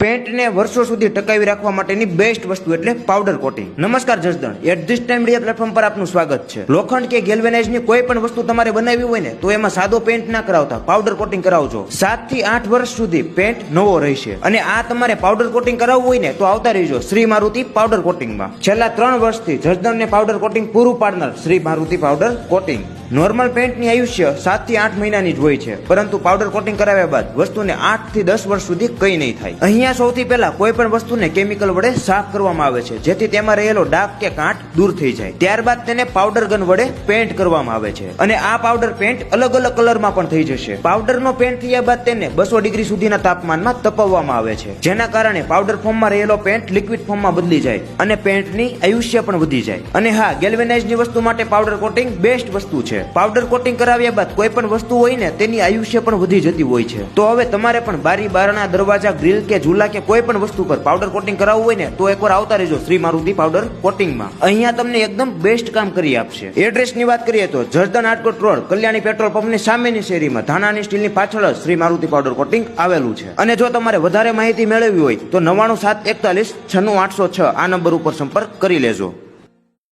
પેન્ટને વર્ષો સુધી ટકાવી રાખવા માટેની બેસ્ટ વસ્તુ એટલે પાવડર કોટિંગ. નમસ્કાર Jasdan, at this time media platform પર આપનું સ્વાગત છે. લોખંડ કે ગેલ્વેનાઇઝની કોઈ પણ વસ્તુ તમારે બનાવવી હોય ને તો એમાં સાદો પેન્ટ ના કરાવતા પાવડર કોટિંગ કરાવજો. 7 થી 8 વર્ષ સુધી પેન્ટ નવો રહેશે. અને આ તમારે પાવડર કોટિંગ કરાવવું હોય ને તો આવતા રહેજો શ્રી મારુતિ પાવડર કોટિંગમાં. છેલ્લા 3 વર્ષથી જસદણને પાવડર કોટિંગ પૂરું પાડનાર Shri Maruti powder coating. Normal પેન્ટની આયુષ્ય 7 થી 8 મહિનાની જ હોય છે, પરંતુ પાવડર કોટિંગ કરાવ્યા બાદ વસ્તુને 8 થી 10 વર્ષ સુધી કંઈ નહીં થાય. અહીંયા સૌથી પહેલા કોઈ પણ વસ્તુને કેમિકલ વડે સાફ કરવામાં આવે છે, જેથી તેમાં રહેલો ડાઘ કે કાંટ દૂર થઈ જાય. ત્યારબાદ તેને પાવડર ગન વડે પેન્ટ કરવામાં આવે છે, અને આ પાવડર પેન્ટ અલગ અલગ કલરમાં પણ થઈ જશે. પાવડરનો પેન્ટ થયા બાદ તેને 200 ડિગ્રી સુધીના તાપમાનમાં તપવવામાં આવે છે, જેના કારણે પાવડર ફોર્મમાં રહેલો પેન્ટ લિક્વિડ ફોર્મમાં બદલી જાય અને પેન્ટની આયુષ્ય પણ વધી જાય. અને હા, ગેલ્વેનાઇઝની વસ્તુ માટે પાવડર કોટિંગ બેસ્ટ વસ્તુ છે. પાવડર કોટિંગ કરાવ્યા બાદ કોઈ પણ વસ્તુ હોય ને તેની આયુષ્ય પણ વધી જતી હોય છે. તો હવે તમારે પણ બારી બારણા, દરવાજા, ગ્રીલ કે ઝૂલા કે કોઈ પણ વસ્તુ પર પાવડર કોટિંગ કરાવવું હોય ને તો એકવાર આવતા રહેજો શ્રી મારુતિ પાવડર કોટિંગમાં. અહીંયા તમને એકદમ બેસ્ટ કામ કરી આપશે. એડ્રેસની વાત કરીએ તો જસદણ આટકોટ રોડ, કલ્યાણી પેટ્રોલ પંપની સામેની શેરીમાં ધાનાની સ્ટીલની પાછળ જ શ્રી મારુતિ પાવડર કોટિંગ આવેલું છે. અને જો તમારે વધારે માહિતી મેળવવી હોય તો 99741 96806 આ નંબર ઉપર સંપર્ક કરી લેજો.